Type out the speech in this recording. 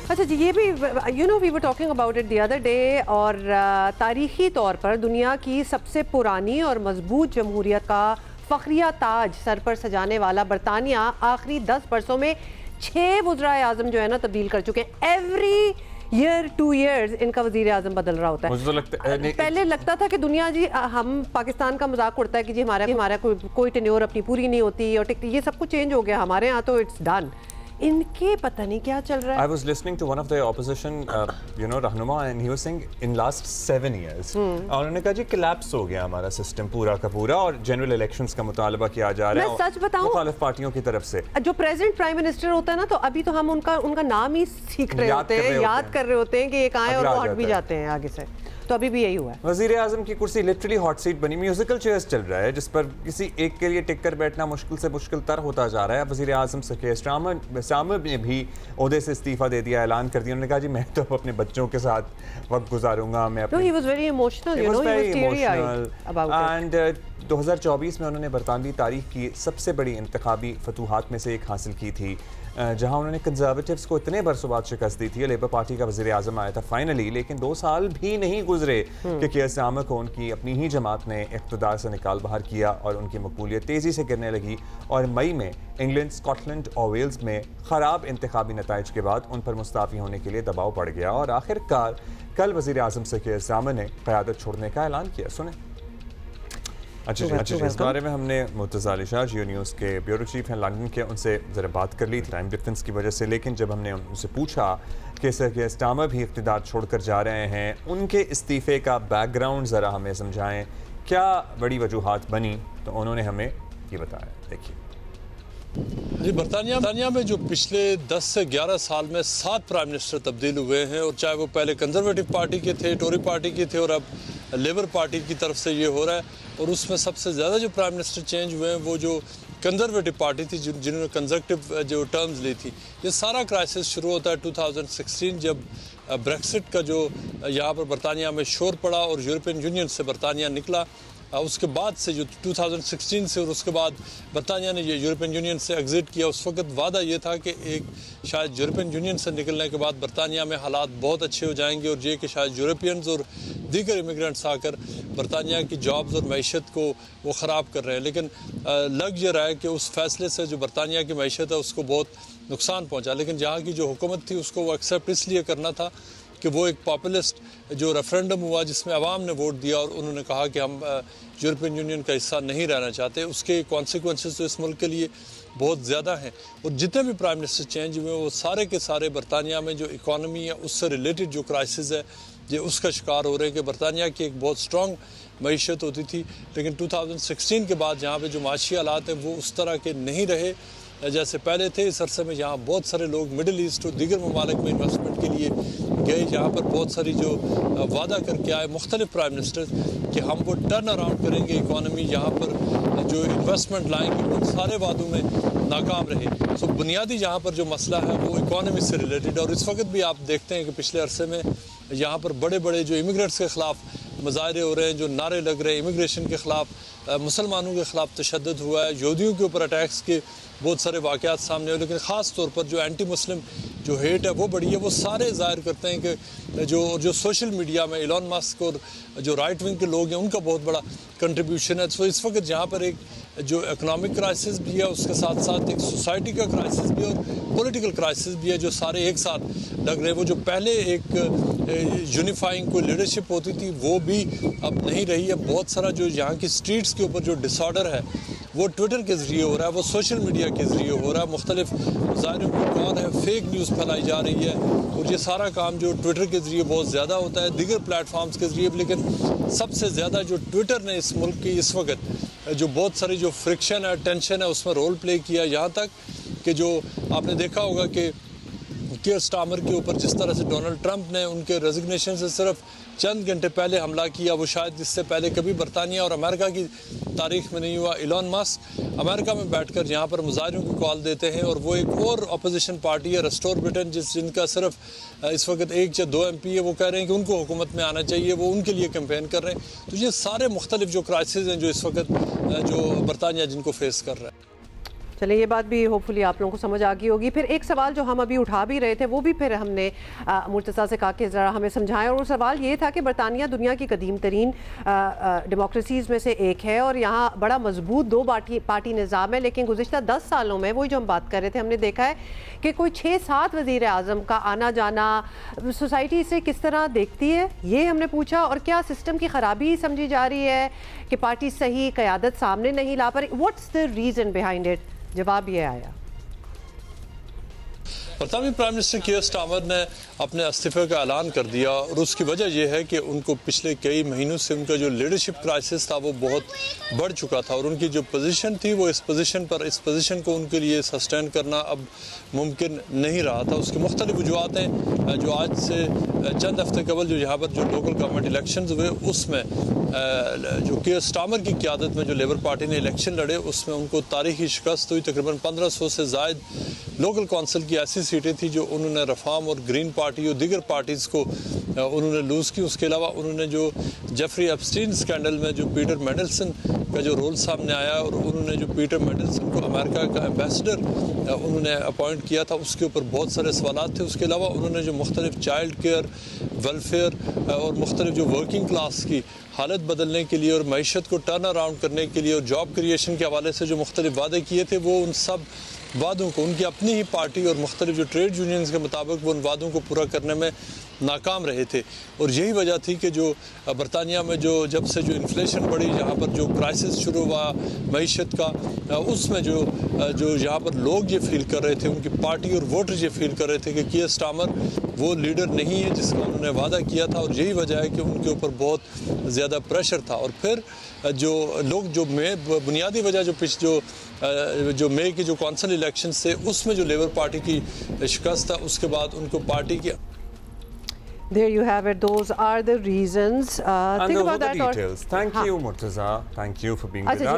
अच्छा जी, ये भी we were talking about it the other day, और तारीखी तौर पर दुनिया की सबसे पुरानी और मजबूत जमहूरियत का फ़ख्रिया ताज सर पर सजाने वाला बरतानिया आखिरी 10 बरसों में 6 वज़राए आज़म जो है ना तब्दील कर चुके हैं। एवरी ईयर 2 ईयर्स इनका वज़ीर आज़म बदल रहा होता है। मुझे तो लगता है पहले लगता था कि दुनिया जी, हम पाकिस्तान का मजाक उड़ता है कि जी हमारा कोई टेन्योर अपनी पूरी नहीं होती, और ये सब कुछ चेंज हो गया हमारे यहाँ, तो इट्स डन। इनके पता नहीं क्या चल रहा है। I was listening to one of the opposition, रहनुमा, and he was saying in last 7 years, और उन्होंने कहा जी collapse हो गया हमारा सिस्टम पूरा का पूरा, और जनरल इलेक्शंस का मुतालबा किया जा रहा है। मैं सच बताऊं, मुखालिफ पार्टियों की तरफ से जो प्रेजेंट प्राइम मिनिस्टर होता है ना, तो अभी तो हम उनका नाम ही सीख रहे होते हैं, याद कर रहे होते हैं कि ये कहाँ है, और वो हट भी जाते हैं आगे से। तो अभी भी यही हुआ है। वज़ीर आज़म की कुर्सी लिटरली हॉट सीट बनी, म्यूजिकल चेयर्स चल रहा है जिस पर किसी एक के लिए टिक कर बैठना मुश्किल से मुश्किल तर होता जा रहा है। वज़ीर आज़म सर स्टामर ने भी ओहदे से इस्तीफा दे दिया, ऐलान कर दिया। उन्होंने कहा जी मैं तो अपने बच्चों के साथ वक्त गुजारूंगा। मैं he was very emotional, you know, he was teary-eyed about it. And 2024 में उन्होंने बरतानवी तारीख की सबसे बड़ी इंतखाबी फतूहात में से एक हासिल की थी, जहां उन्होंने कंजर्वेटिव्स को इतने बरसों बाद शिकस्त दी थी। लेबर पार्टी का वज़ीर आज़म आया था फाइनली, लेकिन 2 साल भी नहीं गुजरे कि केयर स्टार्मर को उनकी अपनी ही जमात ने इक़्तिदार से निकाल बाहर किया और उनकी मकबूलियत तेज़ी से गिरने लगी। और मई में इंग्लैंड, स्कॉटलैंड और वेल्स में ख़राब इंतखाबी नताइज के बाद उन पर मुस्ताफ़ी होने के लिए दबाव पड़ गया, और आखिरकार कल वज़ीर आज़म से केयर स्टार्मर ने क़यादत छोड़ने का ऐलान किया। सुने। अच्छा जी, इस बारे में हमने मुर्तज़ा अली शाह, जियो न्यूज़ के ब्यूरो चीफ हैं लंदन के, उनसे ज़रा बात कर ली थी टाइम डिफरेंस की वजह से। लेकिन जब हमने उनसे पूछा कि सर केयर स्टार्मर भी इक़्तिदार छोड़कर जा रहे हैं, उनके इस्तीफ़े का बैकग्राउंड ज़रा हमें समझाएं, क्या बड़ी वजूहात बनी, तो उन्होंने हमें ये बताया। देखिए जी, बरतानिया में जो पिछले 10 से 11 साल में 7 प्राइम मिनिस्टर तब्दील हुए हैं, और चाहे वो पहले कंजर्वेटिव पार्टी के थे, टोरी पार्टी के थे, और अब लेबर पार्टी की तरफ से ये हो रहा है। और उसमें सबसे ज़्यादा जो प्राइम मिनिस्टर चेंज हुए हैं वो जो कंजर्वेटिव पार्टी थी, जिन्होंने कंजर्वेटिव जो टर्म्स ली थी। ये सारा क्राइसिस शुरू होता है 2016 जब ब्रेक्सिट का जो यहाँ पर बरतानिया में शोर पड़ा और यूरोपियन यूनियन से बरतानिया निकला। उसके बाद से जो 2016 से, और उसके बाद बरतानिया ने ये यूरोपियन यूनियन से एग्ज़िट किया। उस वक्त वादा ये था कि एक शायद यूरोपियन यूनियन से निकलने के बाद बरतानिया में हालात बहुत अच्छे हो जाएंगे, और ये कि शायद यूरोपियंस और दीगर इमिग्रेंट्स आकर बरतानिया की जॉब्स और मैशत को वो ख़राब कर रहे हैं। लेकिन लग ये रहा है कि उस फैसले से जो बरतानिया की मैशत है उसको बहुत नुकसान पहुँचा। लेकिन जहाँ की जो हुकूमत थी उसको वो एक्सेप्ट इसलिए करना था कि वो एक पॉपुलिस्ट जो रेफरेंडम हुआ जिसमें अवाम ने वोट दिया और उन्होंने कहा कि हम यूरोपियन यूनियन का हिस्सा नहीं रहना चाहते, उसके कॉन्सिक्वेंसेस तो इस मुल्क के लिए बहुत ज़्यादा हैं। और जितने भी प्राइम मिनिस्टर चेंज हुए वो सारे के सारे बरतानिया में जो इकॉनमी है उससे रिलेटेड जो क्राइसिस है ये उसका शिकार हो रहे हैं। कि बरतानिया की एक बहुत स्ट्रॉन्ग मईशत होती थी, लेकिन 2016 के बाद जहाँ पे जो माशी हालात हैं वो उस तरह के नहीं रहे जैसे पहले थे। इस अरसे में यहाँ बहुत सारे लोग मिडिल ईस्ट और दीगर ममालिक में इन्वेस्टमेंट के लिए गए, जहाँ पर बहुत सारी जो वादा करके आए मुख्तलिफ प्राइम मिनिस्टर कि हम वो टर्न अराउंड करेंगे इकॉनमी, यहाँ पर जो इन्वेस्टमेंट लाएंगे, उन सारे वादों में नाकाम रहे। सो बुनियादी यहाँ पर जो मसला है वो इकॉनमी से रिलेटेड। और इस वक्त भी आप देखते हैं कि पिछले अरसे में यहाँ पर बड़े बड़े जो इमिग्रेंट्स के ख़िलाफ़ मुजाहरे हो रहे हैं, जो नारे लग रहे हैं इमिग्रेशन के ख़िलाफ़, मुसलमानों के ख़िलाफ़ तशद्दुद हुआ है, यहूदियों के ऊपर अटैक्स के बहुत सारे वाक़यात सामने हुए। लेकिन ख़ास तौर पर जो एंटी मुस्लिम जो हेट है वो बढ़ी है। वो सारे ज़ाहिर करते हैं कि जो सोशल मीडिया में इलॉन मस्क और जो राइट विंग के लोग हैं उनका बहुत बड़ा कंट्रीब्यूशन है। सो इस वक्त जहाँ पर एक जो इकनॉमिक क्राइसिस भी है उसके साथ साथ एक सोसाइटी का क्राइसिस भी है और पॉलिटिकल क्राइसिस भी है, जो सारे एक साथ लग रहे हैं। वो जो पहले एक यूनिफाइंग कोई लीडरशिप होती थी वो भी अब नहीं रही है। बहुत सारा जो यहाँ की स्ट्रीट्स के ऊपर जो डिसऑर्डर है वो ट्विटर के ज़रिए हो रहा है, वो सोशल मीडिया के ज़रिए हो रहा है। मुख्तलिफ ज़ाहिरों की कौन है, फेक न्यूज़ फैलाई जा रही है, और ये सारा काम जो ट्विटर के ज़रिए बहुत ज़्यादा होता है, दीगर प्लेटफॉर्म्स के ज़रिए। लेकिन सबसे ज़्यादा जो ट्विटर ने इस मुल्क की इस वक्त जो बहुत सारी जो फ्रिक्शन है, टेंशन है, उसमें रोल प्ले किया। यहाँ तक कि जो आपने देखा होगा कि केयर स्टार्मर के ऊपर जिस तरह से डोनाल्ड ट्रंप ने उनके रेजिग्नेशन से सिर्फ चंद घंटे पहले हमला किया, वो शायद इससे पहले कभी बरतानिया और अमेरिका की तारीख में नहीं हुआ। इलॉन मस्क अमेरिका में बैठकर यहाँ पर मुजाहरों की कॉल देते हैं, और वो एक और अपोजिशन पार्टी है रेस्टोर ब्रिटेन, जिनका सिर्फ इस वक्त 1 या 2 MP है, वो कह रहे हैं कि उनको हुकूमत में आना चाहिए, वो उनके लिए कैंपेन कर रहे हैं। तो ये सारे मुख्तलिफ जो क्राइसिस हैं जो इस वक्त जो बरतानिया जिनको फेस कर रहा है। चलिए, ये बात भी होपफुली आप लोगों को समझ आ गई होगी। फिर एक सवाल जो हम अभी उठा भी रहे थे वो भी फिर हमने मुर्तज़ा से कहा कि ज़रा हमें समझाएं, और वो सवाल ये था कि बरतानिया दुनिया की कदीम तरीन डेमोक्रेसीज़ में से एक है और यहाँ बड़ा मजबूत दो पार्टी निज़ाम है, लेकिन गुज़िश्ता 10 सालों में वही जो हम बात कर रहे थे, हमने देखा है कि कोई 6-7 वज़ीर आज़म का आना जाना सोसाइटी इसे किस तरह देखती है, ये हमने पूछा। और क्या सिस्टम की ख़राबी समझी जा रही है कि पार्टी सही क़यादत सामने नहीं ला पा रही? What's the reason behind it? जवाब ये आया। बरतानवी प्राइम मिनिस्टर कीयर स्टार्मर ने अपने इस्तीफे का ऐलान कर दिया, और उसकी वजह यह है कि उनको पिछले कई महीनों से उनका जो लीडरशिप क्राइसिस था वो बहुत बढ़ चुका था, और उनकी जो पोजीशन थी वो इस पोजीशन को उनके लिए सस्टेन करना अब मुमकिन नहीं रहा था। उसकी मुख्तलिफ वजूहत हैं, जो आज से चंद हफ्ते कबल जो यहाँ पर जो लोकल गवर्नमेंट इलेक्शन हुए उसमें जो कीयर स्टार्मर की क़यादत में जो लेबर पार्टी ने इलेक्शन लड़े उसमें उनको तारीखी शिकस्त हुई। तकरीबन 1500 से ज़ायद लोकल कौंसिल की ऐसी सीटें थी जो उन्होंने रफाम और ग्रीन पार्टी और दीगर पार्टीज़ को उन्होंने लूज़ की। उसके अलावा उन्होंने जो जेफरी एप्स्टीन स्कैंडल में जो पीटर मेंडलसन का जो रोल सामने आया, और उन्होंने जो पीटर मेंडलसन को अमेरिका का एम्बेसडर उन्होंने अपॉइंट किया था, उसके ऊपर बहुत सारे सवाल थे। उसके अलावा उन्होंने जो मुख्तलिफ चाइल्ड केयर, वेलफेयर और मुख्तलिफ जो वर्किंग क्लास की हालत बदलने के लिए और मईशत को टर्न अराउंड करने के लिए और जॉब क्रिएशन के हवाले से जो मुख्तलिफ वादे किए थे, वो उन सब वादों को उनकी अपनी ही पार्टी और मुख्तलिफ जो ट्रेड यूनियंस के मुताबिक वो उन वादों को पूरा करने में नाकाम रहे थे। और यही वजह थी कि जो बरतानिया में जो जब से जो इन्फ्लेशन बढ़ी, जहाँ पर जो क्राइसिस शुरू हुआ मईशत का, उसमें जो यहाँ पर लोग ये फील कर रहे थे, उनकी पार्टी और वोटर ये फील कर रहे थे कि कीयर स्टार्मर वो लीडर नहीं है जिसका उन्होंने वादा किया था, और यही वजह है कि उनके ऊपर बहुत ज़्यादा प्रेशर था। और फिर जो लोग जो बुनियादी वजह जो मई के जो कौंसिल इलेक्शन थे उसमें जो लेबर पार्टी की शिकस्त था, उसके बाद उनको पार्टी की There you have it. Those are the reasons. And Think those about are the that. details. Thank you, Murtaza. Thank you for being with अच्छा जी, us.